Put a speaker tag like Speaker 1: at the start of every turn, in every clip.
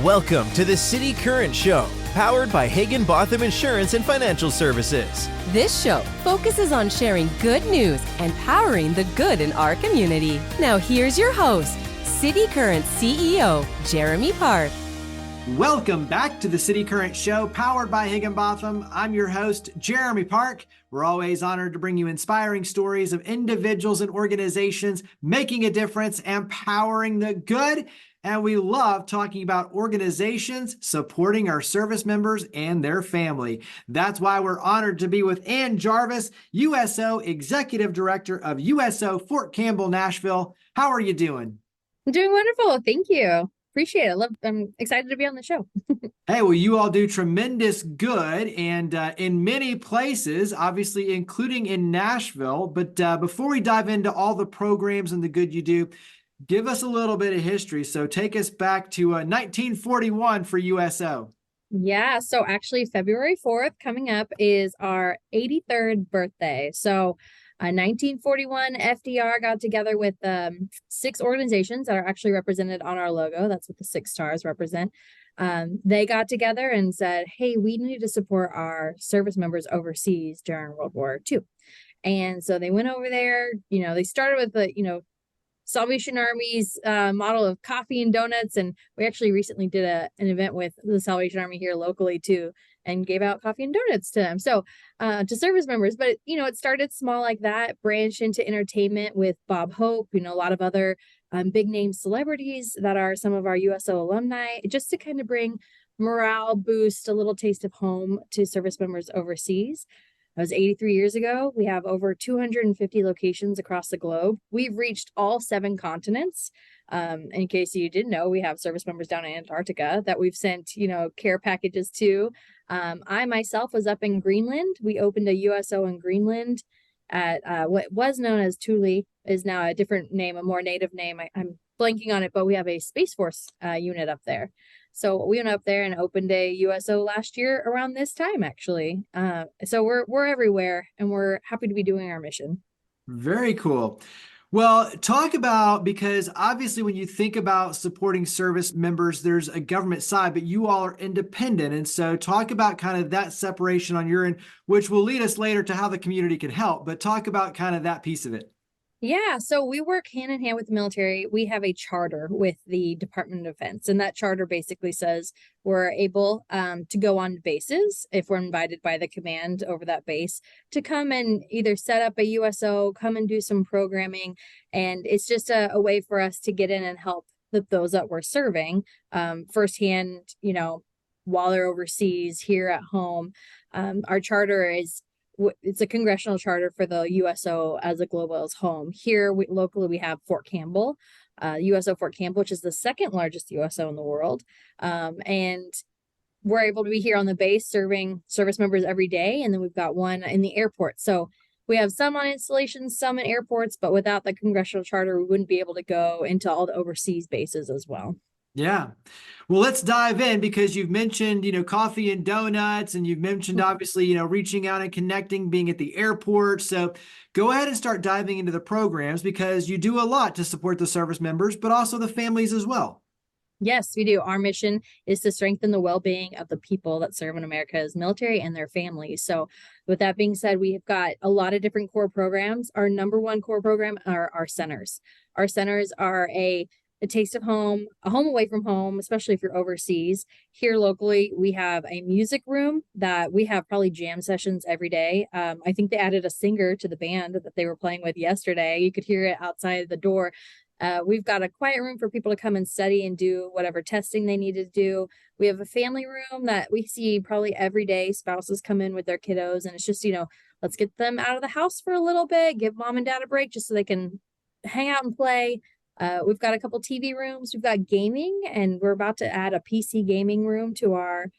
Speaker 1: Welcome to the City Current Show, powered by Higginbotham Insurance and Financial Services.
Speaker 2: This show focuses on sharing good news and powering the good in our community. Now here's your host, City Current CEO, Jeremy Park.
Speaker 3: Welcome back to the City Current Show, powered by Higginbotham. I'm your host, Jeremy Park. We're always honored to bring you inspiring stories of individuals and organizations making a difference and powering the good. And we love talking about organizations supporting our service members and their family. That's why we're honored to be with Ann Jarvis, USO Executive Director of USO Fort Campbell, Nashville. How are you doing?
Speaker 4: I'm doing wonderful. Thank you. Appreciate it. I'm excited to be on the show.
Speaker 3: Hey, well, you all do tremendous good and in many places, obviously, including in Nashville. But before we dive into all the programs and the good you do, give us a little bit of history. So take us back to 1941 for USO.
Speaker 4: Yeah. So actually, February 4th coming up is our 83rd birthday. So 1941, FDR got together with 6 organizations that are actually represented on our logo. That's what the 6 stars represent. They got together and said, hey, we need to support our service members overseas during World War II. And so they went over there. They started with the, Salvation Army's model of coffee and donuts. And we actually recently did an event with the Salvation Army here locally too, and gave out coffee and donuts to them. So to service members, but it started small like that, branched into entertainment with Bob Hope, a lot of other big name celebrities that are some of our USO alumni, just to kind of bring morale boost, a little taste of home to service members overseas. That was 83 years ago. We have over 250 locations across the globe. We've reached all 7 continents. In case you didn't know, we have service members down in Antarctica that we've sent, care packages to. I myself was up in Greenland. We opened a USO in Greenland at what was known as Thule, is now a different name, a more native name. I'm blanking on it, but we have a Space Force unit up there. So we went up there and opened a USO last year around this time, actually. So we're everywhere, and we're happy to be doing our mission.
Speaker 3: Very cool. Well, talk about, because obviously when you think about supporting service members, there's a government side, but you all are independent. And so talk about kind of that separation on your end, which will lead us later to how the community can help, but talk about kind of that piece of it.
Speaker 4: Yeah, so we work hand in hand with the military. We have a charter with the Department of Defense, and that charter basically says we're able to go on bases if we're invited by the command over that base to come and either set up a USO, come and do some programming, and it's just a way for us to get in and help those that we're serving firsthand, while they're overseas, here at home. Our charter it's a congressional charter for the USO as a global as home. Here, locally, we have Fort Campbell, USO Fort Campbell, which is the 2nd largest USO in the world. And we're able to be here on the base serving service members every day. And then we've got one in the airport. So we have some on installations, some in airports, but without the congressional charter, we wouldn't be able to go into all the overseas bases as well.
Speaker 3: Yeah. Well, let's dive in, because you've mentioned, coffee and donuts, and you've mentioned obviously, reaching out and connecting, being at the airport. So go ahead and start diving into the programs, because you do a lot to support the service members, but also the families as well.
Speaker 4: Yes, we do. Our mission is to strengthen the well-being of the people that serve in America's military and their families. So with that being said, we have got a lot of different core programs. Our number one core program are our centers. Our centers are a taste of home, a home away from home, especially if you're overseas. Here locally, we have a music room that we have probably jam sessions every day. I think they added a singer to the band that they were playing with yesterday. You could hear it outside the door. We've got a quiet room for people to come and study and do whatever testing they need to do. We have a family room that we see probably every day. Spouses come in with their kiddos, and it's just, let's get them out of the house for a little bit, give mom and dad a break just so they can hang out and play. We've got a couple TV rooms. We've got gaming, and we're about to add a PC gaming room to our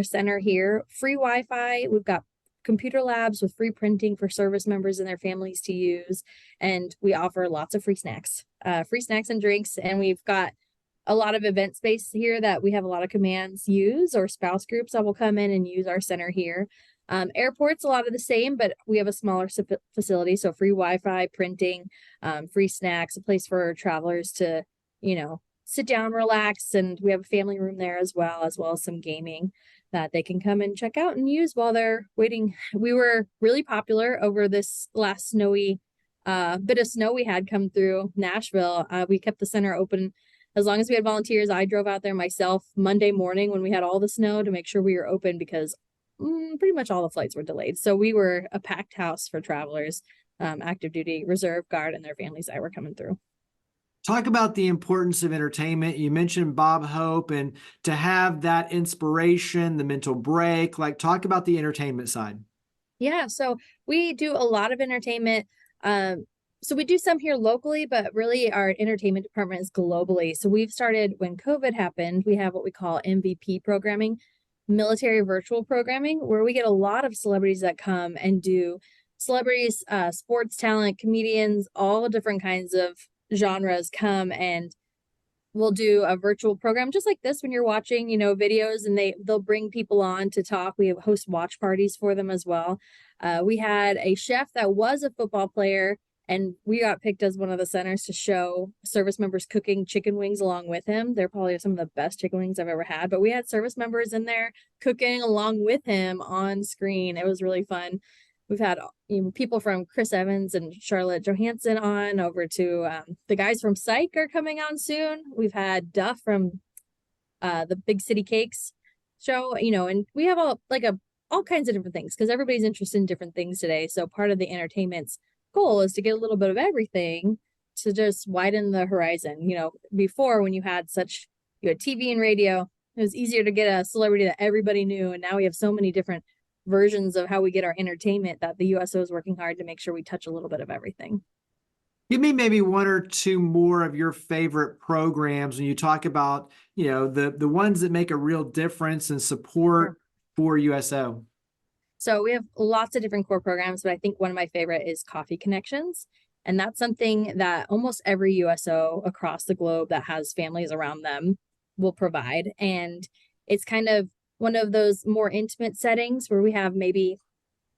Speaker 4: center here. Free Wi-Fi. We've got computer labs with free printing for service members and their families to use. And we offer lots of free snacks and drinks. And we've got a lot of event space here that we have a lot of commands use, or spouse groups that will come in and use our center here. Airports, a lot of the same, but we have a smaller facility. So free Wi-Fi, printing, free snacks, a place for travelers to, sit down, relax, and we have a family room there as well as some gaming that they can come and check out and use while they're waiting. We were really popular over this last snowy bit of snow we had come through Nashville. We kept the center open as long as we had volunteers. I drove out there myself Monday morning when we had all the snow to make sure we were open because pretty much all the flights were delayed. So we were a packed house for travelers, active duty, reserve guard, and their families that were coming through.
Speaker 3: Talk about the importance of entertainment. You mentioned Bob Hope, and to have that inspiration, the mental break, like talk about the entertainment side.
Speaker 4: Yeah, so we do a lot of entertainment. So we do some here locally, but really our entertainment department is globally. So we've started when COVID happened, we have what we call MVP programming, military virtual programming, where we get a lot of celebrities that come and do celebrities, sports talent, comedians, all different kinds of genres come, and we'll do a virtual program just like this when you're watching, videos, and they'll bring people on to talk. We host watch parties for them as well. We had a chef that was a football player, and we got picked as one of the centers to show service members cooking chicken wings along with him. They're probably some of the best chicken wings I've ever had, but we had service members in there cooking along with him on screen. It was really fun. We've had people from Chris Evans and Charlotte Johansson on, over to the guys from Psych are coming on soon. We've had Duff from the Big City Cakes show, and we have all kinds of different things because everybody's interested in different things today. So part of the entertainment's goal is to get a little bit of everything to just widen the horizon. Before when you had TV and radio, it was easier to get a celebrity that everybody knew, and now we have so many different versions of how we get our entertainment that the USO is working hard to make sure we touch a little bit of everything.
Speaker 3: Give me maybe one or two more of your favorite programs when you talk about, the ones that make a real difference and support for USO.
Speaker 4: So we have lots of different core programs, but I think one of my favorite is Coffee Connections. And that's something that almost every USO across the globe that has families around them will provide. And it's kind of one of those more intimate settings where we have maybe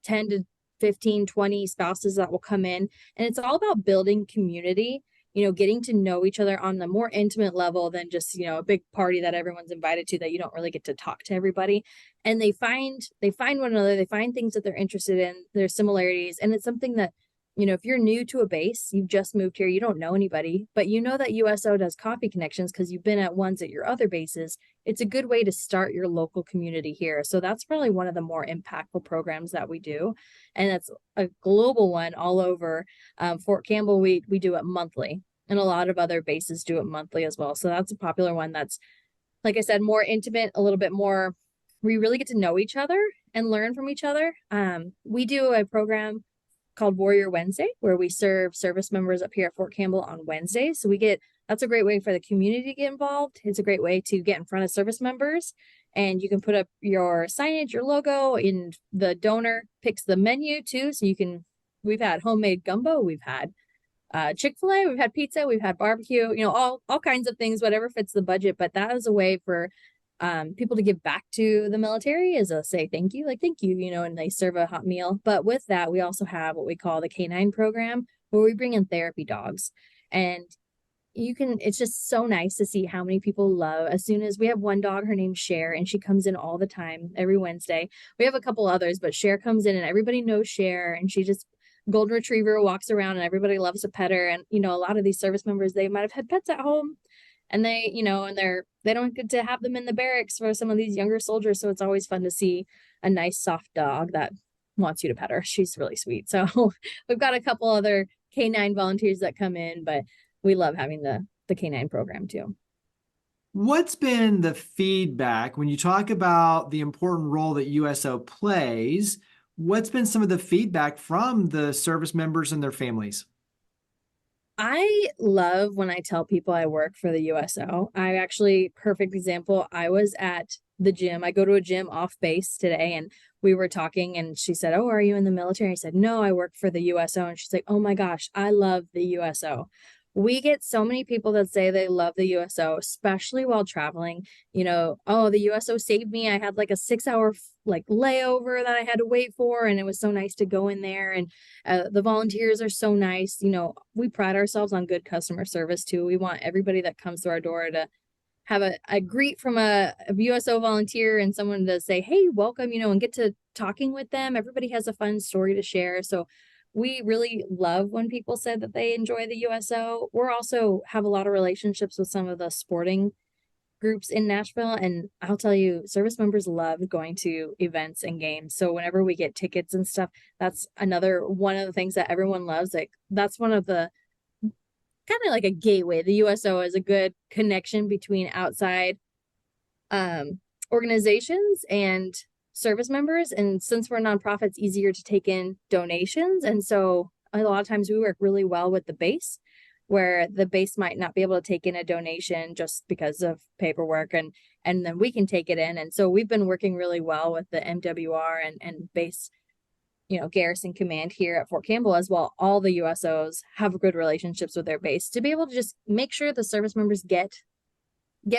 Speaker 4: 10 to 15, 20 spouses that will come in. And it's all about building community, getting to know each other on the more intimate level than just, a big party that everyone's invited to that you don't really get to talk to everybody. And they find one another, they find things that they're interested in, their similarities. And it's something that, if you're new to a base, you've just moved here, you don't know anybody, but you know that USO does Coffee Connections because you've been at ones at your other bases. It's a good way to start your local community here. So that's probably one of the more impactful programs that we do. And that's a global one all over. Fort Campbell, we do it monthly, and a lot of other bases do it monthly as well. So that's a popular one that's, like I said, more intimate, a little bit more, we really get to know each other and learn from each other. We do a program called Warrior Wednesday, where we serve service members up here at Fort Campbell on Wednesdays. So that's a great way for the community to get involved. It's a great way to get in front of service members, and you can put up your signage, your logo, and the donor picks the menu too. So we've had homemade gumbo, we've had Chick-fil-A, we've had pizza, we've had barbecue, all kinds of things, whatever fits the budget. But that is a way for people to give back to the military, is a say thank you, and they serve a hot meal. But with that, we also have what we call the K9 program, where we bring in therapy dogs. And it's just so nice to see how many people love, as soon as we have one dog, her name's Cher, and she comes in all the time, every Wednesday. We have a couple others, but Cher comes in and everybody knows Cher, and she just golden retriever walks around and everybody loves to pet her. And, a lot of these service members, they might've had pets at home, and they don't get to have them in the barracks for some of these younger soldiers. So it's always fun to see a nice soft dog that wants you to pet her. She's really sweet. So we've got a couple other K9 volunteers that come in, but we love having the K9 program too.
Speaker 3: What's been the feedback when you talk about the important role that USO plays? What's been some of the feedback from the service members and their families?
Speaker 4: I love when I tell people I work for the USO. Perfect example, I was at the gym. I go to a gym off base today, and we were talking, and she said, "Oh, are you in the military?" I said, "No, I work for the USO." And she's like, "Oh my gosh, I love the USO." we get so many people that say they love the USO, especially while traveling. Oh, the USO saved me. I had like a 6 hour like layover that I had to wait for, and it was so nice to go in there. And the volunteers are so nice. We pride ourselves on good customer service too. We want everybody that comes to our door to have a greet from a USO volunteer and someone to say, hey, welcome, and get to talking with them. Everybody has a fun story to share. So we really love when people say that they enjoy the USO. We're also have a lot of relationships with some of the sporting groups in Nashville. And I'll tell you, service members love going to events and games. So whenever we get tickets and stuff, that's another one of the things that everyone loves. Like that's one of the kind of like a gateway. The USO is a good connection between outside organizations and service members. And since we're nonprofits, it's easier to take in donations. And so a lot of times we work really well with the base, where the base might not be able to take in a donation just because of paperwork, and then we can take it in. And so we've been working really well with the MWR and base, Garrison Command here at Fort Campbell as well. All the USOs have good relationships with their base to be able to just make sure the service members get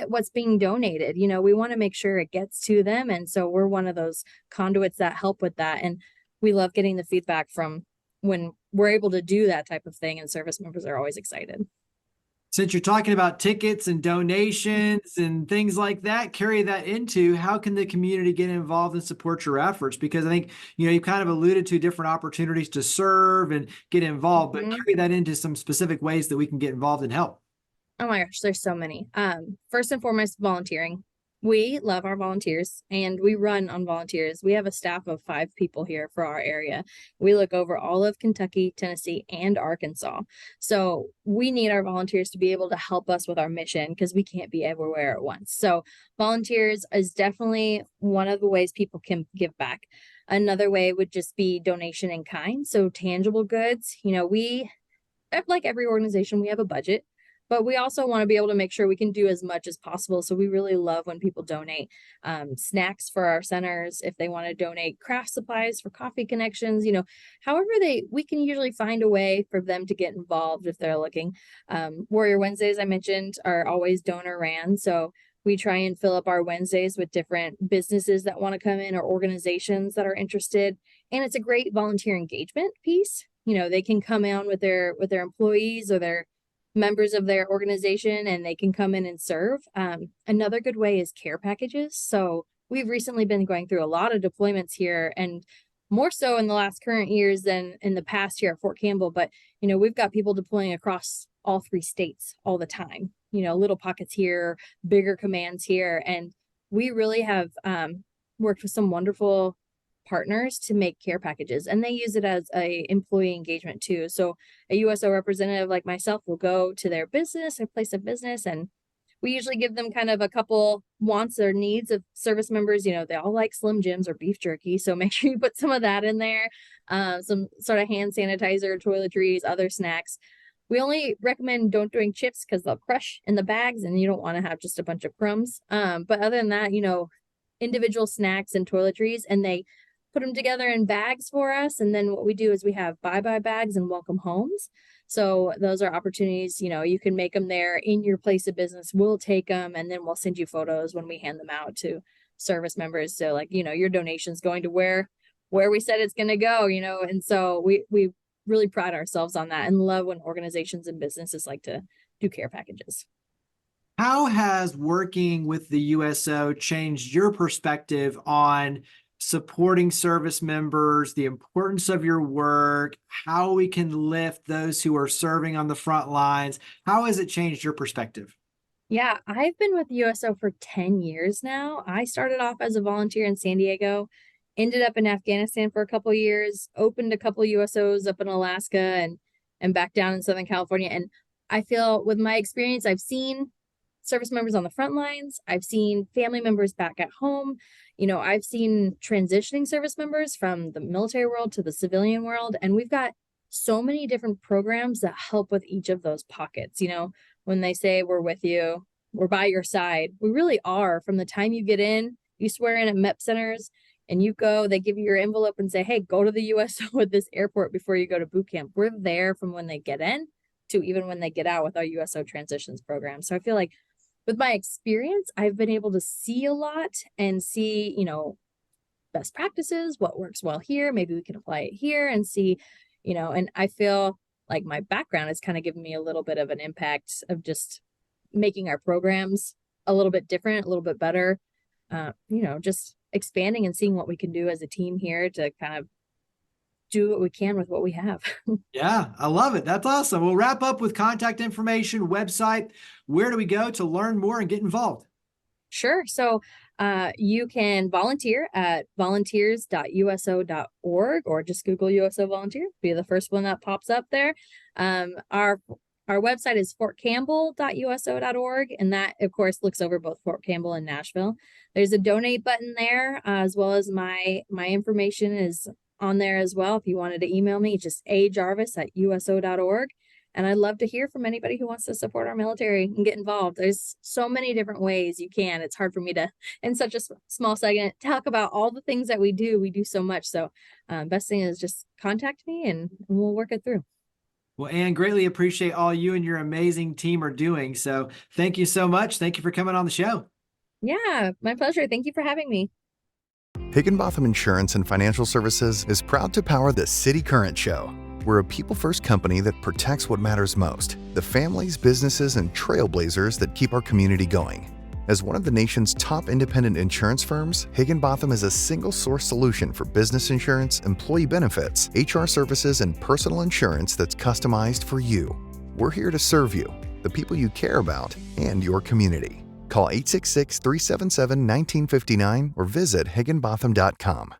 Speaker 4: what's being donated. We want to make sure it gets to them. And so we're one of those conduits that help with that. And we love getting the feedback from when we're able to do that type of thing, and service members are always excited.
Speaker 3: Since you're talking about tickets and donations and things like that, carry that into how can the community get involved and support your efforts? Because I think, you kind of alluded to different opportunities to serve and get involved, but carry that into some specific ways that we can get involved and help.
Speaker 4: Oh my gosh, there's so many. First and foremost, volunteering. We love our volunteers and we run on volunteers. We have a staff of 5 people here for our area. We look over all of Kentucky, Tennessee, and Arkansas. So we need our volunteers to be able to help us with our mission because we can't be everywhere at once. So volunteers is definitely one of the ways people can give back. Another way would just be donation in kind. So tangible goods. We, like every organization, we have a budget. But we also want to be able to make sure we can do as much as possible. So we really love when people donate snacks for our centers, if they want to donate craft supplies for coffee connections, however we can usually find a way for them to get involved if they're looking. Warrior Wednesdays, I mentioned, are always donor ran. So we try and fill up our Wednesdays with different businesses that want to come in or organizations that are interested. And it's a great volunteer engagement piece. They can come in with their employees or their members of their organization, and they can come in and serve. Another good way is care packages. So we've recently been going through a lot of deployments here, and more so in the last current years than in the past here at Fort Campbell. But, we've got people deploying across all 3 states all the time, little pockets here, bigger commands here. And we really have worked with some wonderful partners to make care packages, and they use it as a employee engagement too. So a USO representative like myself will go to their business or place of business, and we usually give them kind of a couple wants or needs of service members. They all like Slim Jims or beef jerky, so make sure you put some of that in there, some sort of hand sanitizer, toiletries, other snacks. We only recommend don't doing chips because they'll crush in the bags and you don't want to have just a bunch of crumbs. But other than that, individual snacks and toiletries, and they put them together in bags for us. And then what we do is we have bye-bye bags and welcome homes. So those are opportunities, you can make them there in your place of business. We'll take them, and then we'll send you photos when we hand them out to service members. So your donation's going to where we said it's going to go, and so we really pride ourselves on that and love when organizations and businesses like to do care packages.
Speaker 3: How has working with the USO changed your perspective on supporting service members, the importance of your work, how we can lift those who are serving on the front lines? How has it changed your perspective?
Speaker 4: Yeah, I've been with USO for 10 years now. I started off as a volunteer in San Diego, ended up in Afghanistan for a couple of years, opened a couple of USOs up in Alaska and back down in Southern California. And I feel with my experience, I've seen service members on the front lines. I've seen family members back at home. I've seen transitioning service members from the military world to the civilian world. And we've got so many different programs that help with each of those pockets. When they say we're with you, we're by your side, we really are. From the time you get in, you swear in at MEP centers and you go, they give you your envelope and say, hey, go to the USO at this airport before you go to boot camp. We're there from when they get in to even when they get out with our USO transitions program. So I feel like with my experience, I've been able to see a lot and see, best practices, what works well here. Maybe we can apply it here and see, and I feel like my background has kind of given me a little bit of an impact of just making our programs a little bit different, a little bit better, just expanding and seeing what we can do as a team here to kind of do what we can with what we have.
Speaker 3: Yeah, I love it. That's awesome. We'll wrap up with contact information, website. Where do we go to learn more and get involved?
Speaker 4: Sure. So you can volunteer at volunteers.uso.org or just Google USO volunteer. Be the first one that pops up there. Our website is fortcampbell.uso.org, and that, of course, looks over both Fort Campbell and Nashville. There's a donate button there, as well as my information is on there as well. If you wanted to email me, just ajarvis@uso.org. And I'd love to hear from anybody who wants to support our military and get involved. There's so many different ways you can. It's hard for me to, in such a small segment, talk about all the things that we do. We do so much. So best thing is just contact me and we'll work it through.
Speaker 3: Well, Ann, greatly appreciate all you and your amazing team are doing. So thank you so much. Thank you for coming on the show.
Speaker 4: Yeah, my pleasure. Thank you for having me.
Speaker 5: Higginbotham Insurance and Financial Services is proud to power the City Current Show. We're a people-first company that protects what matters most, the families, businesses, and trailblazers that keep our community going. As one of the nation's top independent insurance firms, Higginbotham is a single-source solution for business insurance, employee benefits, HR services, and personal insurance that's customized for you. We're here to serve you, the people you care about, and your community. Call 866-377-1959 or visit higginbotham.com.